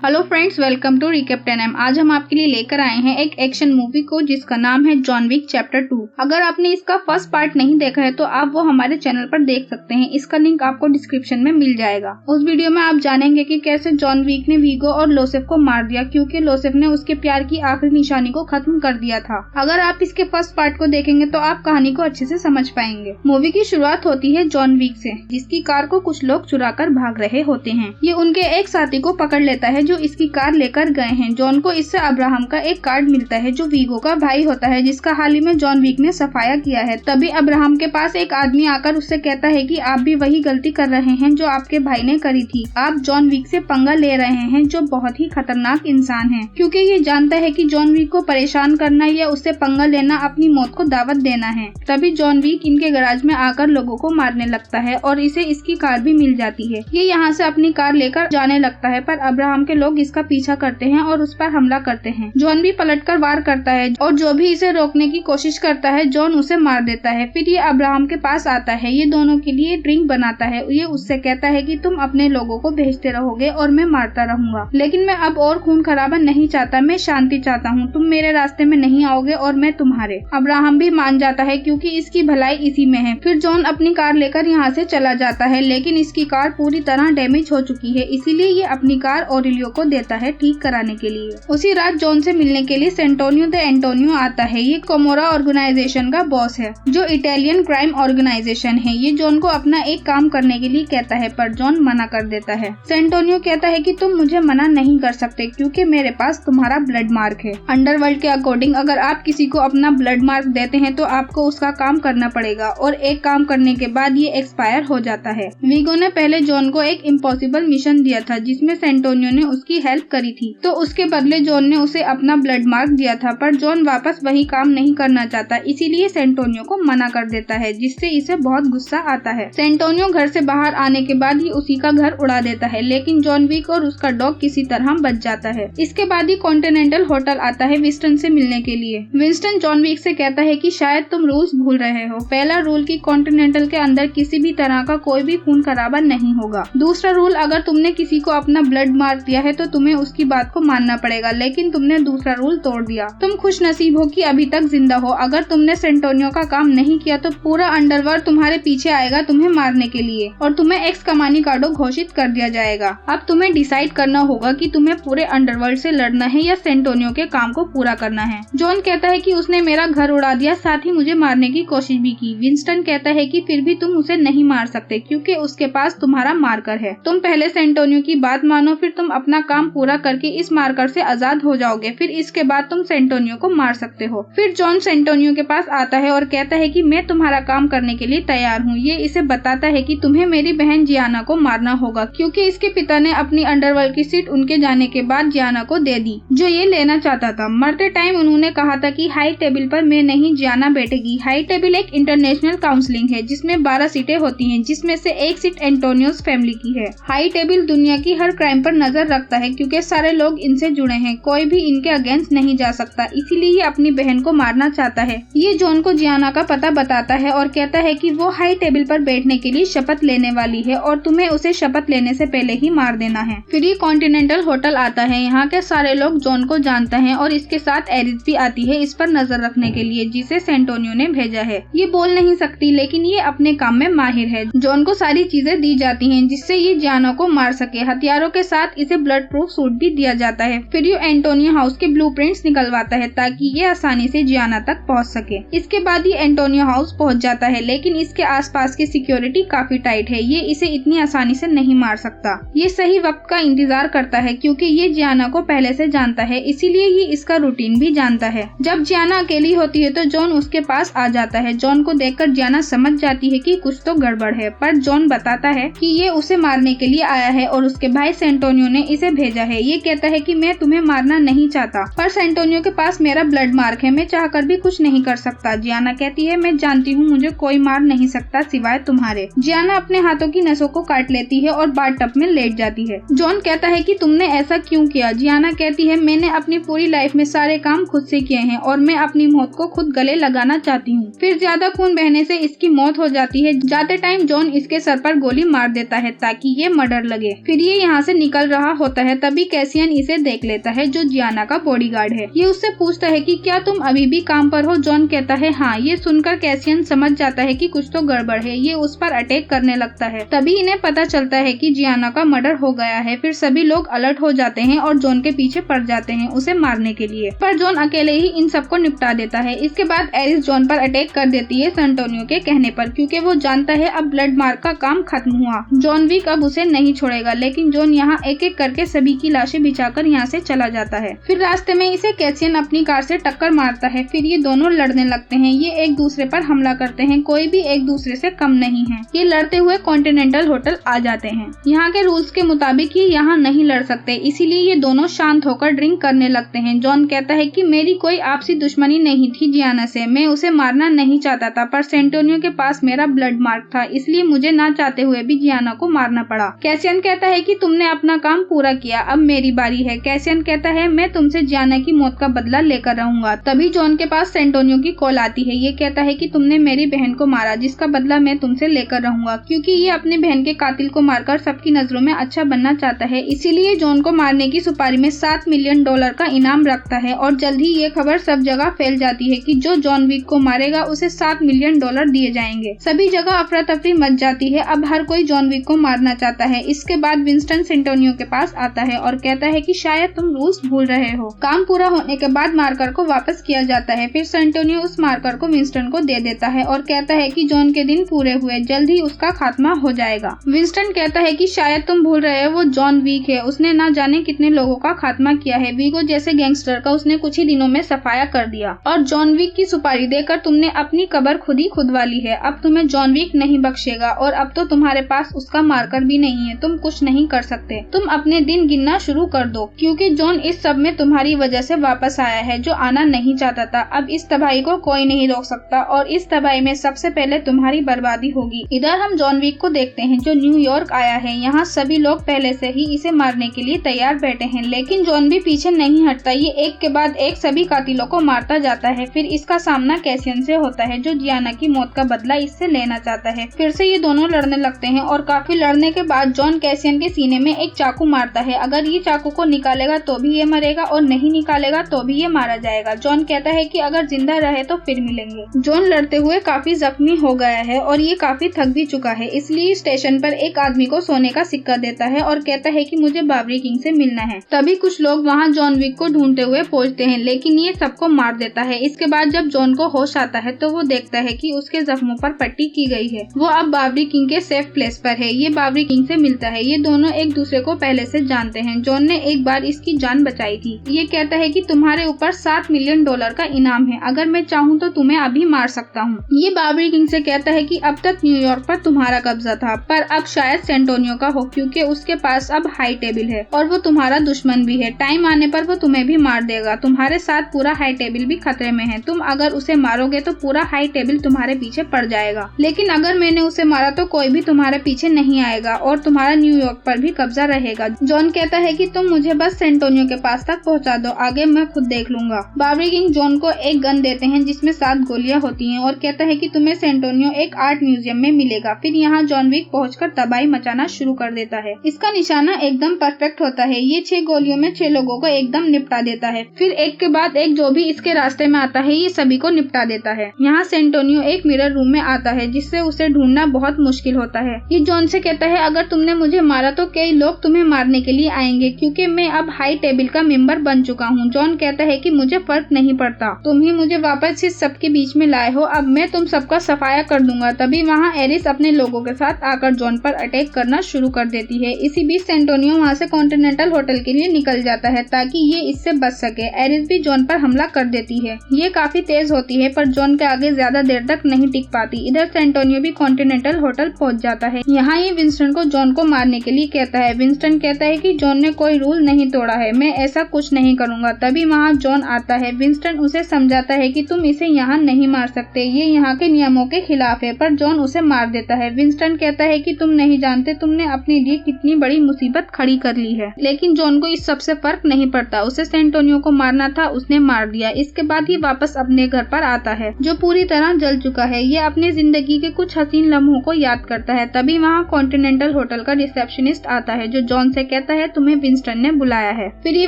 Hello friends, welcome to recap 10M। आज हम आपके लिए लेकर आए हैं एक एक्शन मूवी को जिसका नाम है जॉन विक चैप्टर 2। अगर आपने इसका फर्स्ट पार्ट नहीं देखा है तो आप वो हमारे चैनल पर देख सकते हैं। इसका लिंक आपको डिस्क्रिप्शन में मिल जाएगा। उस वीडियो में आप जानेंगे कि कैसे जॉन विक ने वीगो और लोसेफ को मार दिया क्योंकि लोसेफ ने उसके प्यार की आखिरी निशानी को खत्म कर दिया था। अगर आप इसके फर्स्ट पार्ट को देखेंगे तो आप कहानी को अच्छे से समझ पाएंगे। मूवी की शुरुआत होती है जॉन विक से, जिसकी कार को कुछ लोग चुरा कर भाग रहे होते हैं। ये उनके एक साथी को पकड़ लेता है जो इसकी कार लेकर गए हैं। जॉन को इससे अब्राहम का एक कार्ड मिलता है जो वीगो का भाई होता है, जिसका हाल ही में जॉन विक ने सफाया किया है। तभी अब्राहम के पास एक आदमी आकर उससे कहता है कि आप भी वही गलती कर रहे हैं जो आपके भाई ने करी थी। आप जॉन विक से पंगा ले रहे हैं जो बहुत ही खतरनाक इंसान है, क्योंकि ये जानता है कि जॉन विक को परेशान करना या उससे पंगा लेना अपनी मौत को दावत देना है। तभी जॉन विक इनके गैराज में आकर लोगों को मारने लगता है और इसे इसकी कार भी मिल जाती है। ये यहाँ से अपनी कार लेकर जाने लगता है, पर अब्राहम के लोग इसका पीछा करते हैं और उस पर हमला करते हैं। जॉन भी पलटकर वार करता है और जो भी इसे रोकने की कोशिश करता है जॉन उसे मार देता है। फिर ये अब्राहम के पास आता है। ये दोनों के लिए ड्रिंक बनाता है। ये उससे कहता है कि तुम अपने लोगों को भेजते रहोगे और मैं मारता रहूंगा, लेकिन मैं अब और खून खराबा नहीं चाहता। मैं शांति चाहता हूँ। तुम मेरे रास्ते में नहीं आओगे और मैं तुम्हारे। अब्राहम भी मान जाता है क्योंकि इसकी भलाई इसी में है। फिर जॉन अपनी कार लेकर यहाँ से चला जाता है, लेकिन इसकी कार पूरी तरह डैमेज हो चुकी है, इसीलिए ये अपनी कार ऑरेलियो को देता है ठीक कराने के लिए। उसी रात जॉन से मिलने के लिए सेंटोनियो द एंटोनियो आता है। ये कोमोरा ऑर्गेनाइजेशन का बॉस है जो इटालियन क्राइम ऑर्गेनाइजेशन है। ये जॉन को अपना एक काम करने के लिए कहता है, पर जॉन मना कर देता है। सेंटोनियो कहता है कि तुम मुझे मना नहीं कर सकते क्योंकि मेरे पास तुम्हारा ब्लड मार्क है। अंडरवर्ल्ड के अकॉर्डिंग अगर आप किसी को अपना ब्लड मार्क देते हैं तो आपको उसका काम करना पड़ेगा और एक काम करने के बाद ये एक्सपायर हो जाता है। वीगो ने पहले जॉन को एक इम्पॉसिबल मिशन दिया था जिसमें सेंटोनियो ने उसकी हेल्प करी थी, तो उसके बदले जॉन ने उसे अपना ब्लड मार्क दिया था, पर जॉन वापस वही काम नहीं करना चाहता, इसीलिए सेंटोनियो को मना कर देता है, जिससे इसे बहुत गुस्सा आता है। सेंटोनियो घर से बाहर आने के बाद ही उसी का घर उड़ा देता है, लेकिन जॉन विक और उसका डॉग किसी तरह बच जाता है। इसके बाद ही कॉन्टिनेंटल होटल आता है विंस्टन से मिलने के लिए। विंस्टन जॉन विक से कहता है कि शायद तुम रूल्स भूल रहे हो। पहला रूल कि कॉन्टिनेंटल के अंदर किसी भी तरह का कोई भी खून खराबा नहीं होगा। दूसरा रूल, अगर तुमने किसी को अपना ब्लड मार्क दिया है तो तुम्हें उसकी बात को मानना पड़ेगा, लेकिन तुमने दूसरा रूल तोड़ दिया। तुम खुश नसीब हो कि अभी तक जिंदा हो। अगर तुमने सेंटोनियो का काम नहीं किया तो पूरा अंडरवर्ल्ड तुम्हारे पीछे आएगा तुम्हें मारने के लिए और तुम्हें एक्स कमानिकाडो घोषित कर दिया जाएगा। अब तुम्हें डिसाइड करना होगा कि तुम्हें पूरे अंडरवर्ल्ड से लड़ना है या सेंटोनियो के काम को पूरा करना है। जॉन कहता है कि उसने मेरा घर उड़ा दिया, साथ ही मुझे मारने की कोशिश भी की। विंस्टन कहता है कि फिर भी तुम उसे नहीं मार सकते क्योंकि उसके पास तुम्हारा मार्कर है। तुम पहले सेंटोनियो की बात मानो, फिर तुम अपना काम पूरा करके इस मार्कर से आजाद हो जाओगे, फिर इसके बाद तुम सेंटोनियो को मार सकते हो। फिर जॉन सेंटोनियो के पास आता है और कहता है कि मैं तुम्हारा काम करने के लिए तैयार हूँ। ये इसे बताता है कि तुम्हें मेरी बहन जियाना को मारना होगा क्योंकि इसके पिता ने अपनी अंडरवर्ल्ड की सीट उनके जाने के बाद जियाना को दे दी, जो ये लेना चाहता था। मरते टाइम उन्होंने कहा था कि हाई टेबल पर मैं नहीं, जियाना बैठेगी। हाई टेबल एक इंटरनेशनल काउंसिलिंग है जिसमें 12 सीटें होती हैं, जिसमें से एक सीट एंटोनियोस फैमिली की है। हाई टेबल दुनिया की हर क्राइम पर नजर रखता है क्योंकि सारे लोग इनसे जुड़े हैं, कोई भी इनके अगेंस्ट नहीं जा सकता, इसीलिए ये अपनी बहन को मारना चाहता है। ये जॉन को जियाना का पता बताता है और कहता है कि वो हाई टेबल पर बैठने के लिए शपथ लेने वाली है और तुम्हें उसे शपथ लेने से पहले ही मार देना है। फिर ये कॉन्टिनेंटल होटल आता है। यहाँ के सारे लोग जॉन को जानते हैं और इसके साथ एरिस भी आती है इस पर नजर रखने के लिए, जिसे सेंटोनियो ने भेजा है। ये बोल नहीं सकती लेकिन ये अपने काम में माहिर है। जॉन को सारी चीजें दी जाती हैं जिससे ये जियाना को मार सके। हथियारों के साथ इसे ब्लड प्रूफ सूट भी दिया जाता है। फिर ये एंटोनियो हाउस के ब्लूप्रिंट्स निकलवाता है ताकि ये आसानी से जियाना तक पहुंच सके। इसके बाद ये एंटोनियो हाउस पहुंच जाता है, लेकिन इसके आसपास की सिक्योरिटी काफी टाइट है। ये इसे इतनी आसानी से नहीं मार सकता। ये सही वक्त का इंतजार करता है क्योंकि ये जियाना को पहले से जानता है, इसीलिए ये इसका रूटीन भी जानता है। जब जियाना अकेली होती है तो जॉन उसके पास आ जाता है। जॉन को देखकर जियाना समझ जाती है कि कुछ तो गड़बड़ है, पर जॉन बताता है कि ये उसे मारने के लिए आया है और उसके भाई सेंटोनियो ने इसे भेजा है। ये कहता है कि मैं तुम्हें मारना नहीं चाहता, पर सेंटोनियो के पास मेरा ब्लड मार्क है, मैं चाहकर भी कुछ नहीं कर सकता। जियाना कहती है मैं जानती हूँ मुझे कोई मार नहीं सकता सिवाय तुम्हारे। जियाना अपने हाथों की नसों को काट लेती है और बाथटब में लेट जाती है। जॉन कहता है कि तुमने ऐसा क्यों किया? जियाना कहती है मैंने अपनी पूरी लाइफ में सारे काम खुद से किए हैं और मैं अपनी मौत को खुद गले लगाना चाहती हूँ। फिर ज्यादा खून बहने से इसकी मौत हो जाती है। जाते टाइम जॉन इसके सर पर गोली मार देता है ताकि ये मर्डर लगे। फिर ये यहाँ से निकल रहा होता होता है तभी कैसियन इसे देख लेता है जो जियाना का बॉडीगार्ड है। ये उससे पूछता है कि क्या तुम अभी भी काम पर हो? जॉन कहता है हाँ। ये सुनकर कैसियन समझ जाता है कि कुछ तो गड़बड़ है। ये उस पर अटैक करने लगता है। तभी इन्हें पता चलता है कि जियाना का मर्डर हो गया है। फिर सभी लोग अलर्ट हो जाते हैं और जॉन के पीछे पड़ जाते हैं उसे मारने के लिए, पर जॉन अकेले ही इन सबको निपटा देता है। इसके बाद एरिस जॉन पर अटैक कर देती है सैंटोनियो के कहने पर, क्योंकि वो जानता है अब ब्लड मार्क का काम खत्म हुआ। जॉन विक अब उसे नहीं छोड़ेगा, लेकिन जॉन यहाँ एक एक करके सभी की लाशें बिछाकर यहाँ से चला जाता है। फिर रास्ते में इसे कैसियन अपनी कार से टक्कर मारता है। फिर ये दोनों लड़ने लगते हैं। ये एक दूसरे पर हमला करते हैं। कोई भी एक दूसरे से कम नहीं है। ये लड़ते हुए कॉन्टिनेंटल होटल आ जाते हैं। यहाँ के रूल्स के मुताबिक ये यहाँ नहीं लड़ सकते, इसीलिए ये दोनों शांत होकर ड्रिंक करने लगते हैं। जॉन कहता है कि मेरी कोई आपसी दुश्मनी नहीं थी जियाना से, मैं उसे मारना नहीं चाहता था, पर सैंटोनियो के पास मेरा ब्लड मार्क था, इसलिए मुझे ना चाहते हुए भी जियाना को मारना पड़ा। कैसियन कहता है कि तुमने अपना काम पूरा किया, अब मेरी बारी है। कैसियन कहता है मैं तुमसे जियाना की मौत का बदला लेकर रहूंगा। तभी जॉन के पास सैंटोनियो की कॉल आती है। ये कहता है कि तुमने मेरी बहन को मारा, जिसका बदला मैं तुमसे लेकर रहूंगा, क्योंकि ये अपनी बहन के कातिल को मारकर सबकी नजरों में अच्छा बनना चाहता है। इसीलिए जॉन को मारने की सुपारी में $7 मिलियन का इनाम रखता है। और जल्द ही ये खबर सब जगह फैल जाती है कि जो जॉन विक को मारेगा उसे $7 मिलियन दिए जाएंगे। सभी जगह अफरा तफरी मच जाती है। अब हर कोई जॉन विक को मारना चाहता है। इसके बाद विंस्टन सैंटोनियो के पास आता है और कहता है कि शायद तुम रूल्स भूल रहे हो। काम पूरा होने के बाद मार्कर को वापस किया जाता है। फिर सैंटोनियो उस मार्कर को विंस्टन को दे देता है और कहता है कि जॉन के दिन पूरे हुए, जल्द ही उसका खात्मा हो जाएगा। विंस्टन कहता है कि शायद तुम भूल रहे हो, वो जॉन विक है। उसने ना जाने कितने लोगों का खात्मा किया है। वीगो जैसे गैंगस्टर का उसने कुछ ही दिनों में सफाया कर दिया, और जॉन विक की सुपारी देकर तुमने अपनी कब्र खुद ही खुदवा ली है। अब तुम्हें जॉन विक नहीं बख्शेगा, और अब तो तुम्हारे पास उसका मार्कर भी नहीं है। तुम कुछ नहीं कर सकते। तुम अपने दिन गिनना शुरू कर दो, क्योंकि जॉन इस सब में तुम्हारी वजह से वापस आया है, जो आना नहीं चाहता था। अब इस तबाही को कोई नहीं रोक सकता, और इस तबाही में सबसे पहले तुम्हारी बर्बादी होगी। इधर हम जॉन विक को देखते हैं जो न्यूयॉर्क आया है। यहाँ सभी लोग पहले से ही इसे मारने के लिए तैयार बैठे हैं, लेकिन जॉन भी पीछे नहीं हटता। ये एक के बाद एक सभी कातिलों को मारता जाता है। फिर इसका सामना कैसियन से होता है, जो जियाना की मौत का बदला इससे लेना चाहता है। फिर से ये दोनों लड़ने लगते हैं, और काफी लड़ने के बाद जॉन कैसियन के सीने में एक चाकू मारता है। अगर ये चाकू को निकालेगा तो भी ये मरेगा, और नहीं निकालेगा तो भी ये मारा जाएगा। जॉन कहता है कि अगर जिंदा रहे तो फिर मिलेंगे। जॉन लड़ते हुए काफी जख्मी हो गया है और ये काफी थक भी चुका है, इसलिए स्टेशन पर एक आदमी को सोने का सिक्का देता है और कहता है कि मुझे बाबरी किंग से मिलना है। तभी कुछ लोग वहाँ जॉन विक को ढूंढते हुए पहुँचते हैं, लेकिन ये सबको मार देता है। इसके बाद जब जॉन को होश आता है तो वो देखता है कि उसके जख्मों पर पट्टी की गई है। वो अब बाबरी किंग के सेफ प्लेस पर है। ये बाबरी किंग से मिलता है। ये दोनों एक दूसरे को पहले से जानते हैं। जॉन ने एक बार इसकी जान बचाई थी। ये कहता है कि तुम्हारे ऊपर $7 मिलियन का इनाम है, अगर मैं चाहूँ तो तुम्हें अभी मार सकता हूँ। ये बाबरी किंग से कहता है कि अब तक न्यूयॉर्क पर तुम्हारा कब्जा था, पर अब शायद सैंटोनियो का हो, क्योंकि उसके पास अब हाई टेबल है और वो तुम्हारा दुश्मन भी है। टाइम आने पर वो तुम्हें भी मार देगा। तुम्हारे साथ पूरा हाई टेबल भी खतरे में है। तुम अगर उसे मारोगे तो पूरा हाई टेबल तुम्हारे पीछे पड़ जाएगा, लेकिन अगर मैंने उसे मारा तो कोई भी तुम्हारे पीछे नहीं आएगा और तुम्हारा न्यूयॉर्क पर भी कब्जा रहेगा। जॉन कहता है कि तुम मुझे बस सैंटोनियो के पास तक पहुंचा दो, आगे मैं खुद देख लूंगा। बाबरी किंग जॉन को एक गन देते हैं जिसमें 7 गोलियां होती हैं, और कहता है कि तुम्हें सैंटोनियो एक आर्ट म्यूजियम में मिलेगा। फिर यहाँ जॉन विक पहुंचकर तबाही मचाना शुरू कर देता है। इसका निशाना एकदम परफेक्ट होता है। ये 6 गोलियों में 6 लोगों को एकदम निपटा देता है। फिर एक के बाद एक जो भी इसके रास्ते में आता है ये सभी को निपटा देता है। यहाँ सैंटोनियो एक मिरर रूम में आता है, जिससे उसे ढूंढना बहुत मुश्किल होता है। ये जॉन से कहता है अगर तुमने मुझे मारा तो कई लोग तुम्हें मारने के लिए आएंगे, क्योंकि मैं अब हाई टेबल का मेंबर बन चुका हूँ। जॉन कहता है कि मुझे फर्क नहीं पड़ता, तुम ही मुझे वापस इस सबके बीच में लाए हो, अब मैं तुम सबका सफाया कर दूंगा। तभी वहाँ एरिस अपने लोगों के साथ आकर जॉन पर अटैक करना शुरू कर देती है। इसी बीच सैंटोनियो वहाँ से कॉन्टिनेंटल होटल के लिए निकल जाता है ताकि ये इससे बच सके। एरिस भी जॉन पर हमला कर देती है। ये काफी तेज होती है, पर जॉन के आगे ज्यादा देर तक नहीं टिक पाती। इधर सैंटोनियो भी कॉन्टिनेंटल होटल पहुँच जाता है। यहाँ ये विंस्टन को जॉन को मारने के लिए कहता है। विंस्टन कहता है कि जॉन ने कोई रूल नहीं तोड़ा है, मैं ऐसा कुछ नहीं करूँगा। तभी वहाँ जॉन आता है। विंस्टन उसे समझाता है कि तुम इसे यहाँ नहीं मार सकते, ये यहाँ के नियमों के खिलाफ है, पर जॉन उसे मार देता है। विंस्टन कहता है कि तुम नहीं जानते तुमने अपने लिए कितनी बड़ी मुसीबत खड़ी कर ली है, लेकिन जॉन को इस सबसे फर्क नहीं पड़ता। उसे सैंटोनियो को मारना था, उसने मार दिया। इसके बाद ये वापस अपने घर पर आता है जो पूरी तरह जल चुका है। ये अपनी जिंदगी के कुछ हसीन लम्हों को याद करता है। तभी वहाँ कॉन्टिनेंटल होटल का रिसेप्शनिस्ट आता है जो जॉन से कहता है तुम्हें विंस्टन ने बुलाया है। फिर ये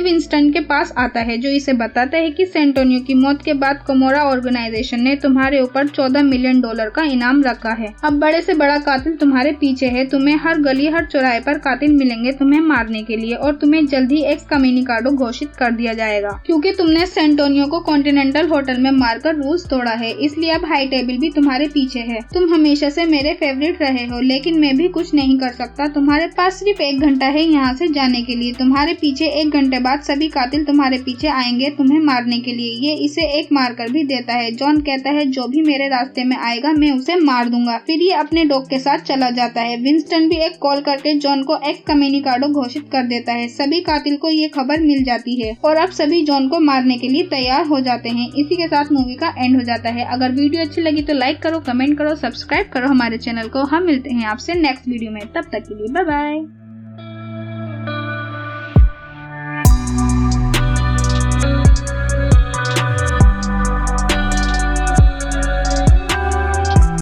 विंस्टन के पास आता है जो इसे बताता है कि सैंटोनियो की मौत के बाद कोमोरा ऑर्गेनाइजेशन ने तुम्हारे ऊपर $14 मिलियन का इनाम रखा है। अब बड़े से बड़ा कातिल तुम्हारे पीछे है, तुम्हें हर गली हर चौराहे पर कातिल मिलेंगे तुम्हें मारने के लिए और तुम्हें जल्द ही एक्सकम्युनिकाडो घोषित कर दिया जाएगा क्योंकि तुमने सैंटोनियो को कॉन्टिनेंटल होटल में मारकर रूल्स तोड़ा है। इसलिए अब हाई टेबल भी तुम्हारे पीछे है। तुम हमेशा से मेरे फेवरेट रहे हो, लेकिन मैं भी कुछ नहीं कर सकता। तुम्हारे पास सिर्फ 1 घंटा है यहाँ से जाने के लिए। तुम्हारे पीछे 1 घंटे बाद सभी कातिल तुम्हारे पीछे आएंगे तुम्हें मारने के लिए। ये इसे एक मारकर भी देता है। जॉन कहता है जो भी मेरे रास्ते में आएगा मैं उसे मार दूंगा। फिर ये अपने डॉग के साथ चला जाता है। विंस्टन भी एक कॉल करके जॉन को एक्सकम्युनिकाडो घोषित कर देता है। सभी कातिल को ये खबर मिल जाती है और अब सभी जॉन को मारने के लिए तैयार हो जाते हैं। इसी के साथ मूवी का एंड हो जाता है। अगर वीडियो अच्छी लगी तो लाइक करो, कमेंट करो, सब्सक्राइब करो हमारे चैनल को। हम मिलते हैं आपसे नेक्स्ट वीडियो में, तब तक के लिए बाय बाय।